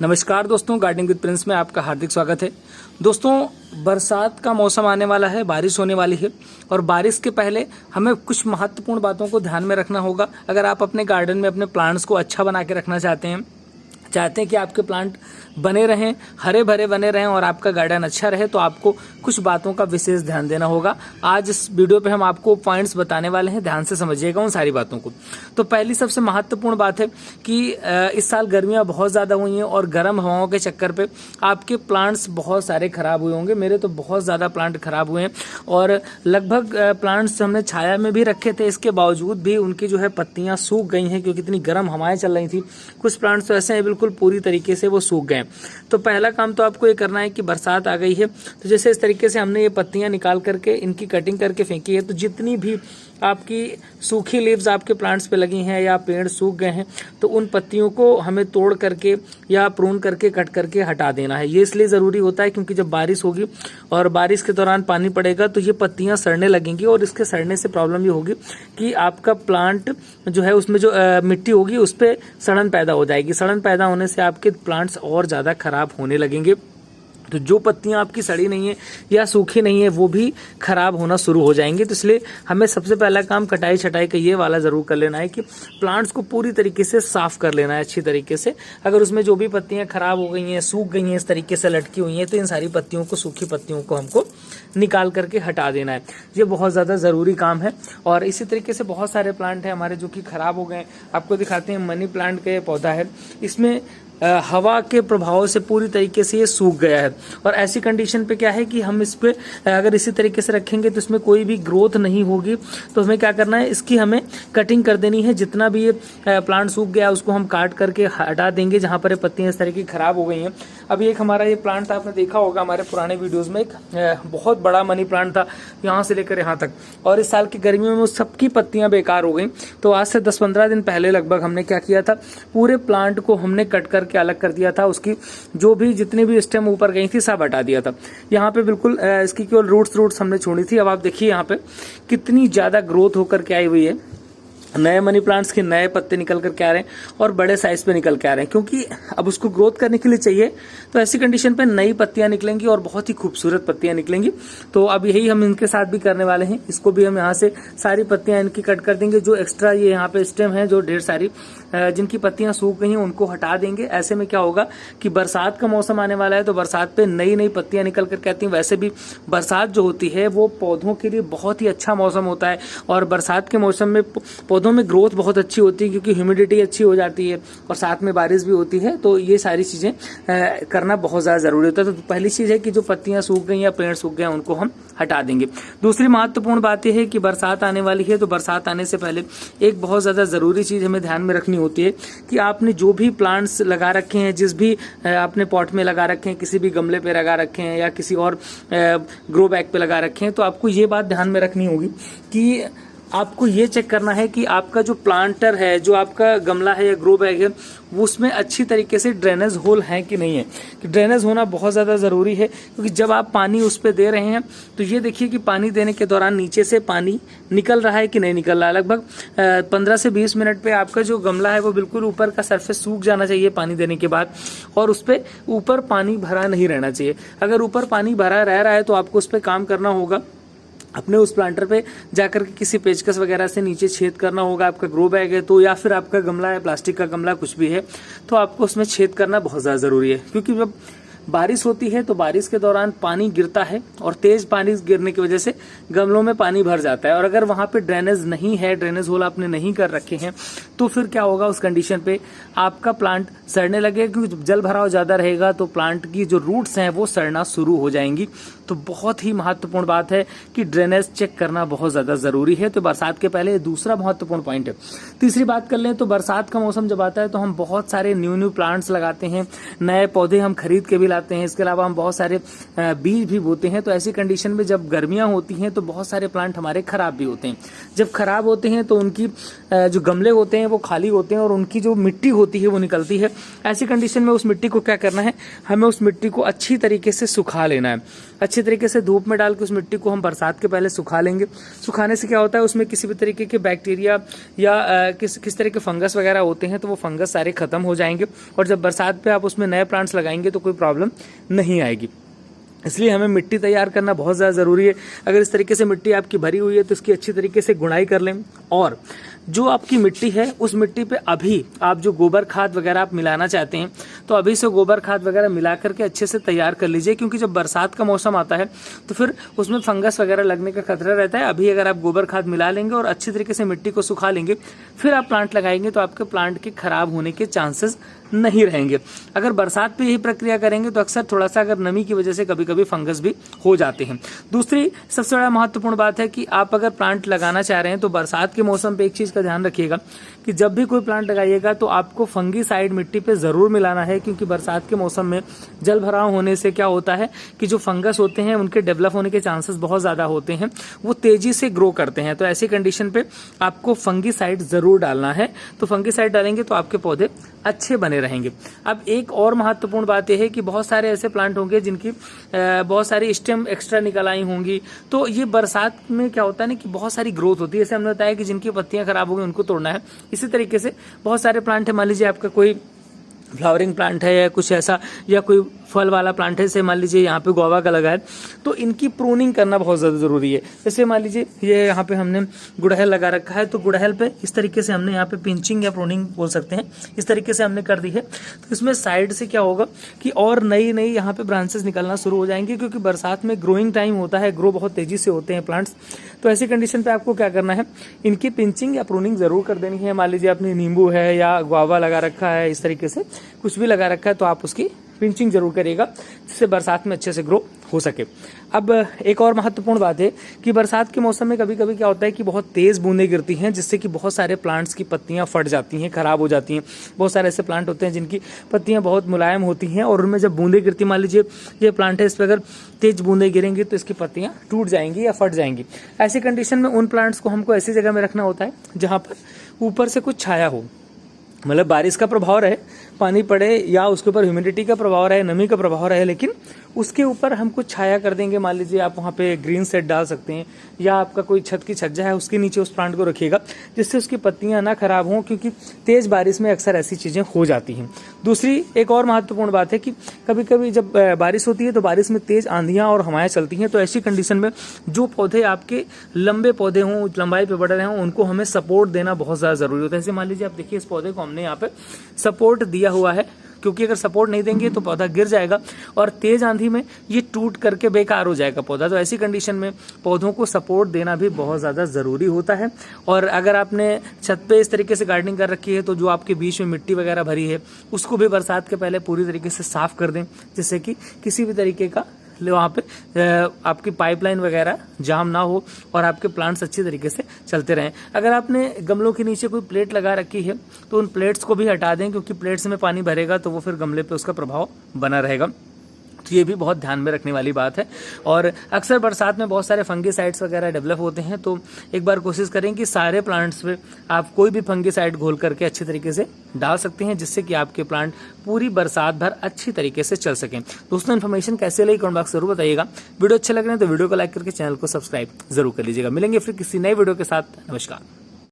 नमस्कार दोस्तों, gardening with Prince में आपका हार्दिक स्वागत है। दोस्तों, बरसात का मौसम आने वाला है, बारिश होने वाली है और बारिश के पहले हमें कुछ महत्वपूर्ण बातों को ध्यान में रखना होगा। अगर आप अपने गार्डन में अपने प्लांट्स को अच्छा बना के रखना चाहते हैं कि आपके प्लांट बने रहें, हरे भरे बने रहें और आपका गार्डन अच्छा रहे, तो आपको कुछ बातों का विशेष ध्यान देना होगा। आज इस वीडियो पे हम आपको पॉइंट्स बताने वाले हैं, ध्यान से समझिएगा उन सारी बातों को। तो पहली सबसे महत्वपूर्ण बात है कि इस साल गर्मियां बहुत ज़्यादा हुई हैं और गर्म हवाओं के चक्कर पे आपके प्लांट्स बहुत सारे खराब हुए होंगे। मेरे तो बहुत ज़्यादा प्लांट खराब हुए हैं और लगभग प्लांट्स हमने छाया में भी रखे थे, इसके बावजूद भी उनकी जो है पत्तियाँ सूख गई हैं क्योंकि इतनी गर्म हवाएं चल रही थी। कुछ प्लांट्स तो ऐसे हैं बिल्कुल पूरी तरीके से वो सूख गए। तो पहला काम तो आपको ये करना है कि बरसात आ गई है तो जैसे इस तरीके से हमने ये पत्तियां निकाल करके इनकी कटिंग करके फेंकी है, तो जितनी भी आपकी सूखी लीव्स आपके प्लांट्स पे लगी हैं या पेड़ सूख गए हैं तो उन पत्तियों को हमें तोड़ करके या प्रून करके कट करके हटा देना है। ये इसलिए ज़रूरी होता है क्योंकि जब बारिश होगी और बारिश के दौरान पानी पड़ेगा तो ये पत्तियां सड़ने लगेंगी और इसके सड़ने से प्रॉब्लम ये होगी कि आपका प्लांट जो है उसमें जो मिट्टी होगी उस पर सड़न पैदा हो जाएगी। सड़न पैदा होने से आपके प्लांट्स और ज़्यादा खराब होने लगेंगे। तो जो पत्तियां आपकी सड़ी नहीं है या सूखी नहीं है वो भी खराब होना शुरू हो जाएंगे। तो इसलिए हमें सबसे पहला काम कटाई छटाई का ये वाला जरूर कर लेना है कि प्लांट्स को पूरी तरीके से साफ कर लेना है अच्छी तरीके से। अगर उसमें जो भी पत्तियां खराब हो गई हैं, सूख गई हैं, इस तरीके से लटकी हुई हैं, तो इन सारी पत्तियों को, सूखी पत्तियों को हमको निकाल करके हटा देना है। ये बहुत ज़्यादा ज़रूरी काम है। और इसी तरीके से बहुत सारे प्लांट हैं हमारे जो कि खराब हो गए। आपको दिखाते हैं, मनी प्लांट का ये पौधा है, इसमें हवा के प्रभाव से पूरी तरीके से ये सूख गया है और ऐसी कंडीशन पे क्या है कि हम इस पे अगर इसी तरीके से रखेंगे तो इसमें कोई भी ग्रोथ नहीं होगी। तो हमें क्या करना है, इसकी हमें कटिंग कर देनी है। जितना भी ये प्लांट सूख गया उसको हम काट करके हटा देंगे जहां पर ये पत्तियां इस तरह की खराब हो गई हैं। अभी एक हमारा ये प्लांट था, आपने देखा होगा हमारे पुराने वीडियोज में, एक बहुत बड़ा मनी प्लांट था यहाँ से लेकर यहाँ तक, और इस साल की गर्मियों में उस सबकी पत्तियां बेकार हो गई। तो आज से 10-15 दिन पहले लगभग हमने क्या किया था, पूरे प्लांट को हमने कट करके अलग कर दिया था। उसकी जो भी जितनी भी स्टेम ऊपर गई थी सब हटा दिया था। यहाँ पे बिल्कुल इसकी केवल रूट्स हमने छोड़ी थी। अब आप देखिए यहाँ पे कितनी ज्यादा ग्रोथ होकर के आई हुई है। नए मनी प्लांट्स के नए पत्ते निकल कर के आ रहे हैं और बड़े साइज पे निकल के आ रहे हैं, क्योंकि अब उसको ग्रोथ करने के लिए चाहिए। तो ऐसी कंडीशन पे नई पत्तियां निकलेंगी और बहुत ही खूबसूरत पत्तियां निकलेंगी। तो अब यही हम इनके साथ भी करने वाले हैं। इसको भी हम यहाँ से सारी पत्तियां इनकी कट कर देंगे। जो एक्स्ट्रा ये यहाँ पे स्टेम है, जो ढेर सारी जिनकी पत्तियां सूख गई हैं उनको हटा देंगे। ऐसे में क्या होगा कि बरसात का मौसम आने वाला है तो बरसात पे नई नई पत्तियां निकल कर आती हैं। वैसे भी बरसात जो होती है वो पौधों के लिए बहुत ही अच्छा मौसम होता है और बरसात के मौसम में पौधों में ग्रोथ बहुत अच्छी होती है क्योंकि ह्यूमिडिटी अच्छी हो जाती है और साथ में बारिश भी होती है। तो ये सारी चीजें करना बहुत ज्यादा जरूरी होता है। तो पहली चीज है कि जो पत्तियां सूख गई या पेड़ सूख गए उनको हम हटा देंगे। दूसरी महत्वपूर्ण बात यह है कि बरसात आने वाली है, तो बरसात आने से पहले एक बहुत ज्यादा जरूरी चीज हमें ध्यान में रखनी होती है कि आपने जो भी प्लांट्स लगा रखे हैं, जिस भी आपने पॉट में लगा रखे हैं, किसी भी गमले पे लगा रखे हैं या किसी और ग्रो बैग पे लगा रखे हैं, तो आपको ये बात ध्यान में रखनी होगी कि आपको ये चेक करना है कि आपका जो प्लांटर है, जो आपका गमला है या ग्रो बैग है, वो उसमें अच्छी तरीके से ड्रेनेज होल है कि नहीं है। कि ड्रेनेज होना बहुत ज़्यादा ज़रूरी है क्योंकि जब आप पानी उस पर दे रहे हैं तो ये देखिए कि पानी देने के दौरान नीचे से पानी निकल रहा है कि नहीं निकल रहा है। लगभग 15 से 20 मिनट पे आपका जो गमला है वो बिल्कुल ऊपर का सरफेस सूख जाना चाहिए पानी देने के बाद, और उस पर ऊपर पानी भरा नहीं रहना चाहिए। अगर ऊपर पानी भरा रह रहा है तो आपको उस पर काम करना होगा। अपने उस प्लांटर पे जाकर के किसी पेचकस वगैरह से नीचे छेद करना होगा। आपका ग्रो बैग है तो, या फिर आपका गमला है, प्लास्टिक का गमला कुछ भी है, तो आपको उसमें छेद करना बहुत ज़्यादा ज़रूरी है। क्योंकि जब बारिश होती है तो बारिश के दौरान पानी गिरता है और तेज पानी गिरने की वजह से गमलों में पानी भर जाता है। और अगर वहां पे ड्रेनेज नहीं है, ड्रेनेज होल आपने नहीं कर रखे हैं, तो फिर क्या होगा, उस कंडीशन पे आपका प्लांट सड़ने लगेगा। क्योंकि जल भराव ज्यादा रहेगा तो प्लांट की जो रूट्स हैं वो सड़ना शुरू हो जाएंगी। तो बहुत ही महत्वपूर्ण बात है कि ड्रेनेज चेक करना बहुत ज्यादा जरूरी है। तो बरसात के पहले दूसरा महत्वपूर्ण पॉइंट है। तीसरी बात कर लें तो बरसात का मौसम जब आता है तो हम बहुत सारे न्यू प्लांट्स लगाते हैं, नए पौधे हम खरीद के भी खिलाते हैं। इसके अलावा हम बहुत सारे बीज भी बोते हैं। तो ऐसी कंडीशन में जब गर्मियां होती हैं तो बहुत सारे प्लांट हमारे खराब भी होते हैं। जब खराब होते हैं तो उनकी जो गमले होते हैं वो खाली होते हैं और उनकी जो मिट्टी होती है वो निकलती है। ऐसी कंडीशन में उस मिट्टी को क्या करना है, हमें उस मिट्टी को अच्छी तरीके से सुखा लेना है। अच्छी तरीके से धूप में डाल के उस मिट्टी को हम बरसात के पहले सुखा लेंगे। सुखाने से क्या होता है, उसमें किसी भी तरीके के बैक्टीरिया या किस तरह के फंगस वगैरह होते हैं तो वो फंगस सारे खत्म हो जाएंगे और जब बरसात पे आप उसमें नए प्लांट्स लगाएंगे तो कोई प्रॉब्लम नहीं आएगी। इसलिए हमें मिट्टी तैयार करना बहुत ज़्यादा ज़रूरी है। अगर इस तरीके से मिट्टी आपकी भरी हुई है तो इसकी अच्छी तरीके से गुड़ाई कर लें और जो आपकी मिट्टी है उस मिट्टी पे अभी आप जो गोबर खाद वगैरह आप मिलाना चाहते हैं तो अभी से गोबर खाद वगैरह मिला करके अच्छे से तैयार कर लीजिए, क्योंकि जब बरसात का मौसम आता है तो फिर उसमें फंगस वगैरह लगने का खतरा रहता है। अभी अगर आप गोबर खाद मिला लेंगे और अच्छी तरीके से मिट्टी को सुखा लेंगे फिर आप प्लांट लगाएंगे तो आपके प्लांट के खराब होने के चांसेस नहीं रहेंगे। अगर बरसात पे यही प्रक्रिया करेंगे तो अक्सर थोड़ा सा अगर नमी की वजह से कभी कभी फंगस भी हो जाते हैं। दूसरी सबसे बड़ा महत्वपूर्ण बात है कि आप अगर प्लांट लगाना चाह रहे हैं तो बरसात के मौसम पे एक चीज का ध्यान रखिएगा कि जब भी कोई प्लांट लगाइएगा तो आपको फंगीसाइड मिट्टी पे जरूर मिलाना है, क्योंकि बरसात के मौसम में जल भराव होने से क्या होता है कि जो फंगस होते हैं उनके डेवलप होने के चांसेस बहुत ज्यादा होते हैं, वो तेजी से ग्रो करते हैं। तो ऐसी कंडीशन पे आपको फंगीसाइड जरूर डालना है। तो फंगीसाइड डालेंगे तो आपके पौधे अच्छे बने रहेंगे। अब एक और महत्वपूर्ण बात यह है कि बहुत सारे ऐसे प्लांट होंगे जिनकी बहुत सारी स्टेम एक्स्ट्रा निकल आई होंगी, तो ये बरसात में क्या होता है ना कि बहुत सारी ग्रोथ होती है। जैसे हमने बताया कि जिनकी पत्तियां खराब हो गई उनको तोड़ना है, इसी तरीके से बहुत सारे प्लांट है। मान लीजिए आपका कोई फ्लावरिंग प्लांट है या कुछ ऐसा, या कोई फल वाला प्लांट है, जैसे मान लीजिए यहाँ पे गुआवा का लगा है तो इनकी प्रूनिंग करना बहुत ज़्यादा ज़रूरी है। जैसे मान लीजिए ये यहाँ पे हमने गुड़हल लगा रखा है तो गुड़हल पे इस तरीके से हमने यहाँ पे पिंचिंग या प्रूनिंग बोल सकते हैं, इस तरीके से हमने कर दी है। तो इसमें साइड से क्या होगा कि और नई नई यहाँ पे ब्रांचेस निकलना शुरू हो जाएंगे, क्योंकि बरसात में ग्रोइंग टाइम होता है, ग्रो बहुत तेजी से होते हैं प्लांट्स। तो ऐसी कंडीशन पे आपको क्या करना है, इनकी पिंचिंग या प्रूनिंग जरूर कर देनी है। मान लीजिए आपने नींबू है या गुआवा लगा रखा है, इस तरीके से कुछ भी लगा रखा है तो आप उसकी पिंचिंग जरूर करिएगा, जिससे बरसात में अच्छे से ग्रो हो सके। अब एक और महत्वपूर्ण बात है कि बरसात के मौसम में कभी कभी क्या होता है कि बहुत तेज बूंदें गिरती हैं, जिससे कि बहुत सारे प्लांट्स की पत्तियां फट जाती हैं, खराब हो जाती हैं। बहुत सारे ऐसे प्लांट होते हैं जिनकी पत्तियां बहुत मुलायम होती हैं और उनमें जब बूंदें गिरती, मान लीजिए ये प्लांट है, इस पर अगर तेज बूंदें गिरेंगी तो इसकी पत्तियां टूट जाएंगी या फट जाएंगी। ऐसी कंडीशन में उन प्लांट्स को हमको ऐसी जगह में रखना होता है जहां पर ऊपर से कुछ छाया हो, मतलब बारिश का प्रभाव रहे, पानी पड़े या उसके ऊपर ह्यूमिडिटी का प्रभाव रहे, नमी का प्रभाव रहे, लेकिन उसके ऊपर हम कुछ छाया कर देंगे। मान लीजिए आप वहाँ पे ग्रीन सेट डाल सकते हैं या आपका कोई छत की छज्जा है उसके नीचे उस प्लांट को रखिएगा, जिससे उसकी पत्तियां ना खराब हों, क्योंकि तेज बारिश में अक्सर ऐसी चीजें हो जाती हैं। दूसरी एक और महत्वपूर्ण बात है कि कभी कभी जब बारिश होती है तो बारिश में तेज आंधियां और हवाएं चलती हैं। तो ऐसी कंडीशन में जो पौधे आपके लंबे पौधे हों, लंबाई पे बढ़ रहे हों, उनको हमें सपोर्ट देना बहुत ज्यादा जरूरी होता है। जैसे मान लीजिए आप देखिए इस पौधे को हमने यहाँ पे सपोर्ट दिया हुआ है, क्योंकि अगर सपोर्ट नहीं देंगे तो पौधा गिर जाएगा और तेज आंधी में ये टूट करके बेकार हो जाएगा पौधा। तो ऐसी कंडीशन में पौधों को सपोर्ट देना भी बहुत ज़्यादा ज़रूरी होता है। और अगर आपने छत पे इस तरीके से गार्डनिंग कर रखी है तो जो आपके बीच में मिट्टी वगैरह भरी है उसको भी बरसात के पहले पूरी तरीके से साफ कर दें, जिससे कि किसी भी तरीके का वहाँ पे आपकी पाइपलाइन वगैरह जाम ना हो और आपके प्लांट्स अच्छी तरीके से चलते रहें। अगर आपने गमलों के नीचे कोई प्लेट लगा रखी है तो उन प्लेट्स को भी हटा दें, क्योंकि प्लेट्स में पानी भरेगा तो वो फिर गमले पे उसका प्रभाव बना रहेगा। तो ये भी बहुत ध्यान में रखने वाली बात है। और अक्सर बरसात में बहुत सारे फंगीसाइड्स वगैरह डेवलप होते हैं, तो एक बार कोशिश करें कि सारे प्लांट्स पे आप कोई भी फंगीसाइड घोल करके अच्छे तरीके से डाल सकते हैं, जिससे कि आपके प्लांट पूरी बरसात भर अच्छी तरीके से चल सकें। दोस्तों इन्फॉर्मेशन कैसे लगी कमेंट बॉक्स जरूर बताइएगा। वीडियो अच्छे लग रहे हैं तो वीडियो को लाइक करके चैनल को सब्सक्राइब जरूर कर लीजिएगा। मिलेंगे फिर किसी नए वीडियो के साथ। नमस्कार।